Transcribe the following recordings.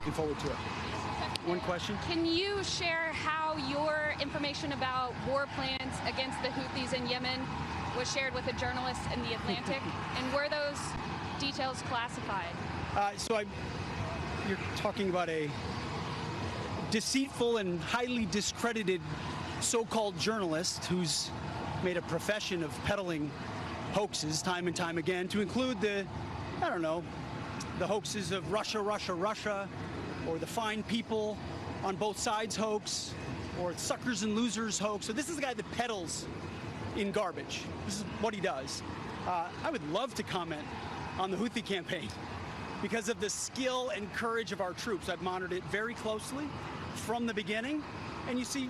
Looking forward to it. One question. Can you share how your information about war plans against the Houthis in Yemen was shared with a journalist in The Atlantic? And were those details classified? You're talking about a deceitful and highly discredited so-called journalist who's made a profession of peddling hoaxes time and time again, to include the hoaxes of Russia, or the fine people on both sides hoax, or suckers and losers hoax. So this is the guy that peddles in garbage. This is what he does. I would love to comment on the Houthi campaign because of the skill and courage of our troops. I've monitored it very closely from the beginning. And you see,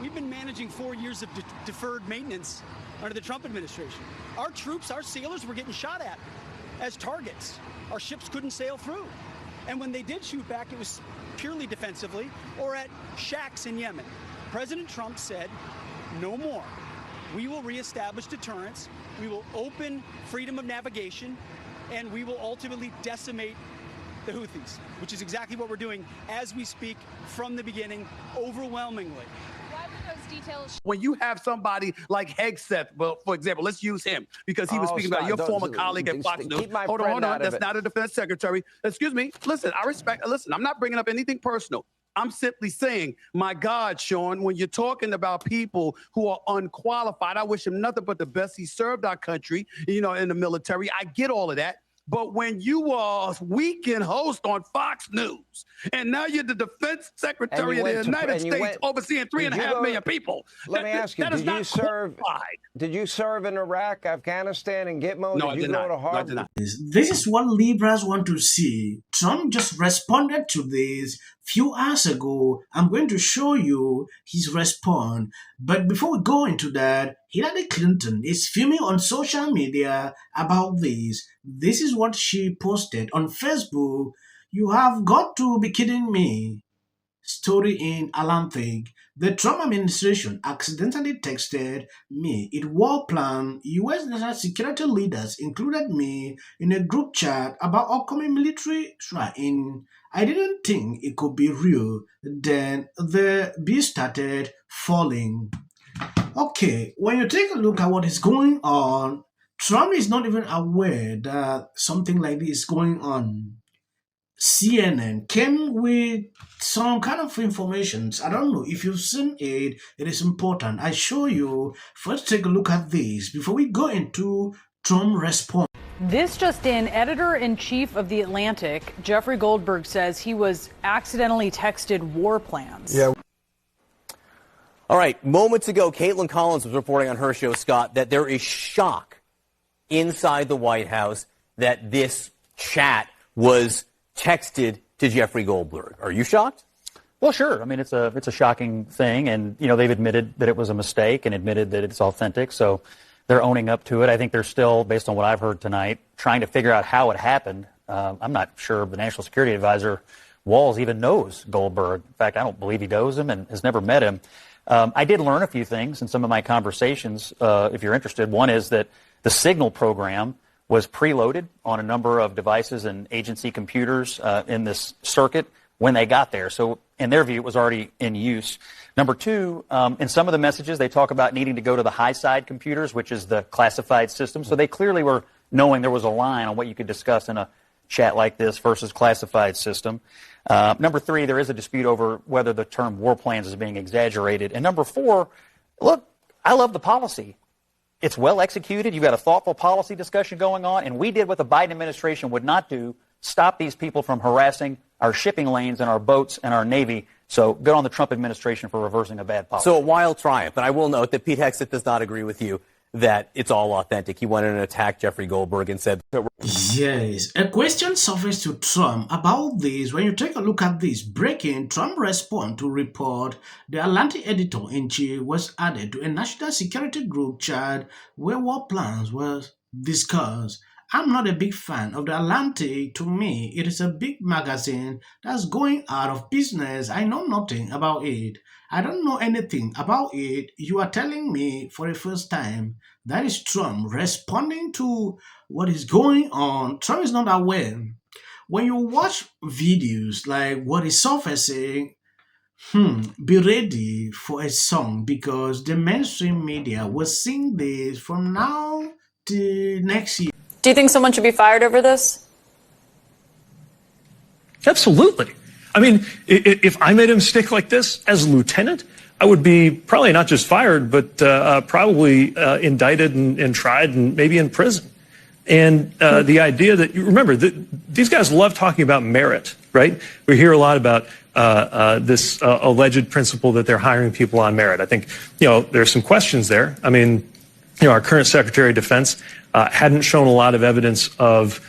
we've been managing 4 years of deferred maintenance under the Trump administration. Our troops, our sailors were getting shot at as targets. Our ships couldn't sail through. And when they did shoot back, it was purely defensively or at shacks in Yemen. President Trump said, no more. We will reestablish deterrence. We will open freedom of navigation, and we will ultimately decimate the Houthis, which is exactly what we're doing as we speak from the beginning, overwhelmingly. Why were those details? When you have somebody like Hegseth, well, for example, let's use him because he was speaking about your former colleague at Fox News. Hold on. That's not a defense secretary. Excuse me. Listen, I'm not bringing up anything personal. I'm simply saying, my God, Sean, when you're talking about people who are unqualified, I wish him nothing but the best. He served our country, in the military. I get all of that. But when you are a weekend host on Fox News, and now you're the defense secretary of the United States overseeing 3.5 million people. Let me ask you, did you serve in Iraq, Afghanistan, and Gitmo? No, I did not. No, I did not. This is what liberals want to see. Trump just responded to this few hours ago. I'm going to show you his response. But before we go into that, Hillary Clinton is filming on social media about this. This is what she posted on Facebook. You have got to be kidding me. Story in Atlantic. The Trump administration accidentally texted me. It war plan. U.S. national security leaders included me in a group chat about upcoming military training. I didn't think it could be real. Then the beast started falling. Okay, when you take a look at what is going on, Trump is not even aware that something like this is going on. CNN came with some kind of information. I don't know if you've seen it. It is important. I show you. First, take a look at this before we go into Trump response. This just in, editor-in-chief of The Atlantic, Jeffrey Goldberg, says he was accidentally texted war plans. Yeah. All right. Moments ago, Caitlin Collins was reporting on her show, Scott, that there is shock inside the White House that this chat was texted to Jeffrey Goldberg. Are you shocked? Well, sure. I mean, it's a shocking thing, and they've admitted that it was a mistake and admitted that it's authentic. So they're owning up to it. I think they're still, based on what I've heard tonight, trying to figure out how it happened. I'm not sure the National Security Advisor Walls even knows Goldberg. In fact, I don't believe he knows him and has never met him. I did learn a few things in some of my conversations, if you're interested. One is that the Signal program was preloaded on a number of devices and agency computers in this circuit when they got there. So in their view, it was already in use. Number two, in some of the messages, they talk about needing to go to the high side computers, which is the classified system. So they clearly were knowing there was a line on what you could discuss in a chat like this versus classified system. Number three, there is a dispute over whether the term war plans is being exaggerated. And number four, look, I love the policy. It's well executed. You've got a thoughtful policy discussion going on. And we did what the Biden administration would not do, stop these people from harassing our shipping lanes and our boats and our Navy. So good on the Trump administration for reversing a bad policy. So a wild triumph. And I will note that Pete Hegseth does not agree with you that it's all authentic. He went in and attacked Jeffrey Goldberg and said... Yes, a question surfaced to Trump about this. When you take a look at this, breaking, Trump responded to report the Atlantic editor-in-chief was added to a national security group chat where war plans were discussed. I'm not a big fan of the Atlantic. To me, it is a big magazine that's going out of business. I know nothing about it. I don't know anything about it. You are telling me for the first time. That is Trump responding to what is going on. Trump is not aware. when you watch videos like what is surfacing, be ready for a song because the mainstream media will sing this from now to next year. Do you think someone should be fired over this? Absolutely. I mean, if I made a mistake like this as a lieutenant, I would be probably not just fired, but probably indicted and tried and maybe in prison. And the idea that, you remember, these guys love talking about merit, right? We hear a lot about this alleged principle that they're hiring people on merit. I think, there's some questions there. I mean, our current Secretary of Defense hadn't shown a lot of evidence of,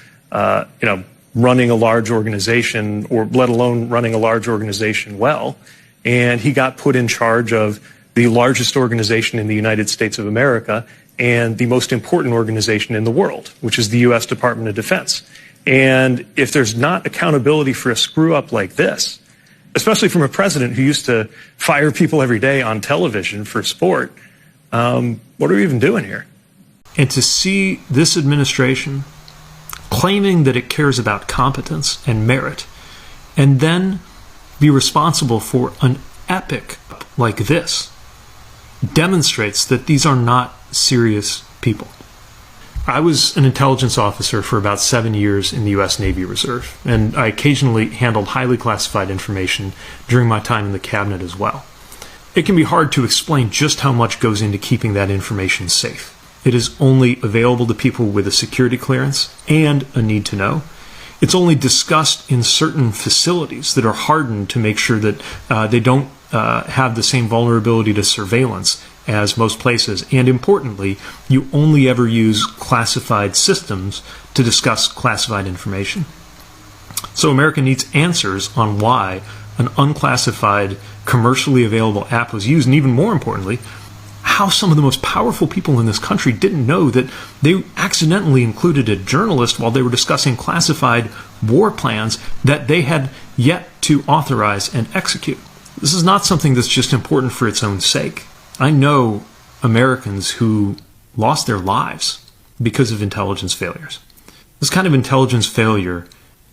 running a large organization, or let alone running a large organization well. And he got put in charge of the largest organization in the United States of America and the most important organization in the world, which is the U.S. Department of Defense. And if there's not accountability for a screw up like this, especially from a president who used to fire people every day on television for sport, what are we even doing here? And to see this administration claiming that it cares about competence and merit, and then be responsible for an epic like this, demonstrates that these are not serious people. I was an intelligence officer for about 7 years in the U.S. Navy Reserve, and I occasionally handled highly classified information during my time in the cabinet as well. It can be hard to explain just how much goes into keeping that information safe. It is only available to people with a security clearance and a need to know. It's only discussed in certain facilities that are hardened to make sure that they don't have the same vulnerability to surveillance as most places. And importantly, you only ever use classified systems to discuss classified information. So America needs answers on why an unclassified, commercially available app was used, and even more importantly, how some of the most powerful people in this country didn't know that they accidentally included a journalist while they were discussing classified war plans that they had yet to authorize and execute. This is not something that's just important for its own sake. I know Americans who lost their lives because of intelligence failures. This kind of intelligence failure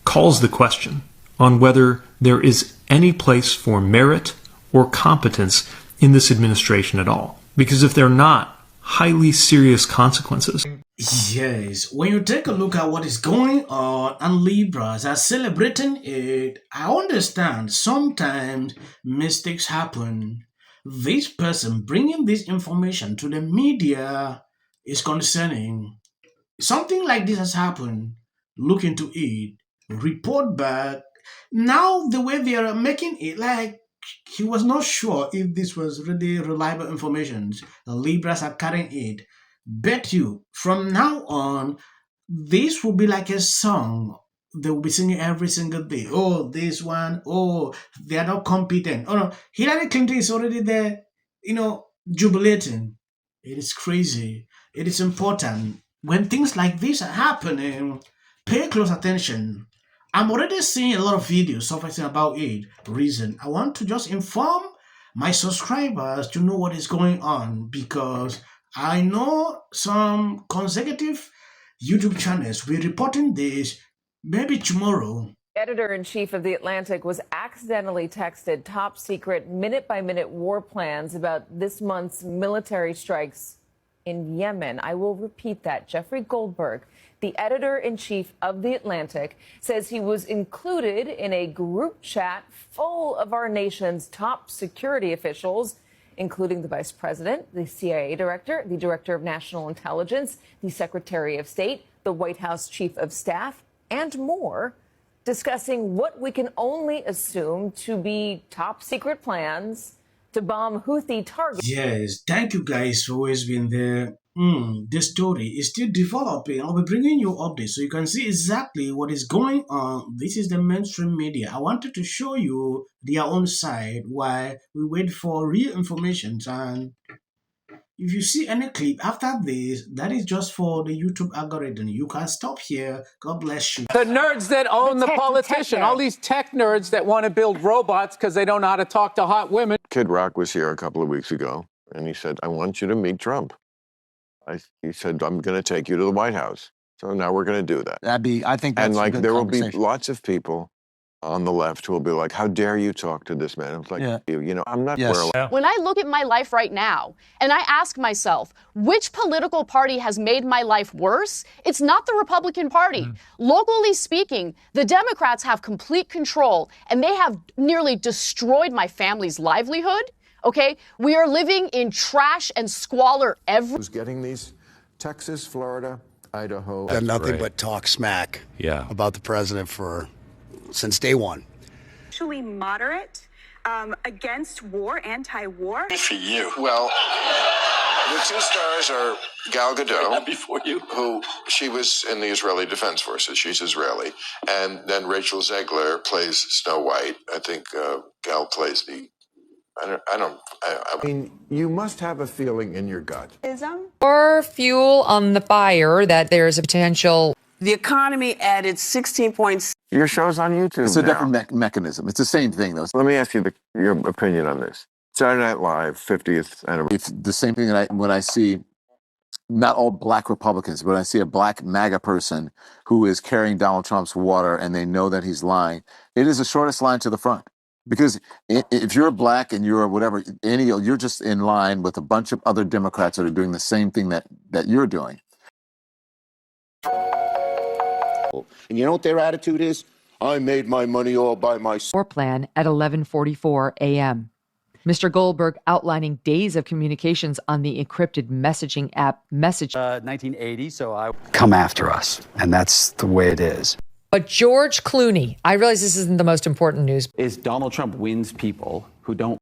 calls the question on whether there is any place for merit or competence in this administration at all. Because if they're not, highly serious consequences. Yes, when you take a look at what is going on and Libras are celebrating it, I understand sometimes mistakes happen. This person bringing this information to the media is concerning. Something like this has happened. Look into it, report back. Now the way they are making it, like, he was not sure if this was really reliable information. The Libras are carrying it. Bet you, from now on, this will be like a song they will be singing every single day. Oh, this one, oh, they are not competent. Oh no, Hillary Clinton is already there, jubilating. It is crazy. It is important. When things like this are happening, pay close attention. I'm already seeing a lot of videos surfacing about it. Reason, I want to just inform my subscribers to know what is going on, because I know some consecutive YouTube channels will be reporting this maybe tomorrow. Editor-in-chief of The Atlantic was accidentally texted top secret minute-by-minute war plans about this month's military strikes in Yemen. I will repeat that. Jeffrey Goldberg, the editor-in-chief of The Atlantic, says he was included in a group chat full of our nation's top security officials, including the vice president, the CIA director, the director of national intelligence, the secretary of state, the White House chief of staff, and more, discussing what we can only assume to be top secret plans to bomb Houthi targets. Yes, thank you guys for always being there. This story is still developing. I'll be bringing you updates so you can see exactly what is going on. This is the mainstream media. I wanted to show you their own side while we wait for real information. And if you see any clip after this, that is just for the YouTube algorithm. You can stop here. God bless you. The nerds that own the politician, all these tech nerds that want to build robots because they don't know how to talk to hot women. Kid Rock was here a couple of weeks ago, and he said, I want you to meet Trump. He said, I'm going to take you to the White House. So now we're going to do that. I think that's and a good there will be conversation. lots of people on the left who will be like, how dare you talk to this man? It's like, I'm not where. When I look at my life right now and I ask myself, which political party has made my life worse? It's not the Republican Party. Locally speaking, the Democrats have complete control and they have nearly destroyed my family's livelihood. Okay? We are living in trash and squalor Who's getting these? Texas, Florida, Idaho. Done nothing but talk smack about the president since day one. Actually moderate, against war, anti-war. Good for you. Well, the two stars are Gal Gadot, who she was in the Israeli Defense Forces. She's Israeli. And then Rachel Zegler plays Snow White. I think Gal plays I mean, you must have a feeling in your gut. Or fuel on the fire that there's a potential. The economy added 16 points. Your show's on YouTube. It's a different mechanism. It's the same thing, though. Let me ask you your opinion on this. Saturday Night Live, 50th anniversary. It's the same thing when I see not all black Republicans, but I see a black MAGA person who is carrying Donald Trump's water and they know that he's lying. It is the shortest line to the front. Because if you're black and you're whatever, you're just in line with a bunch of other Democrats that are doing the same thing that you're doing. And you know what their attitude is? I made my money all by myself. War plan at 11:44 a.m. Mr. Goldberg outlining days of communications on the encrypted messaging app Message. 1980, so I come after us, and that's the way it is. But George Clooney, I realize this isn't the most important news. Is Donald Trump wins people who don't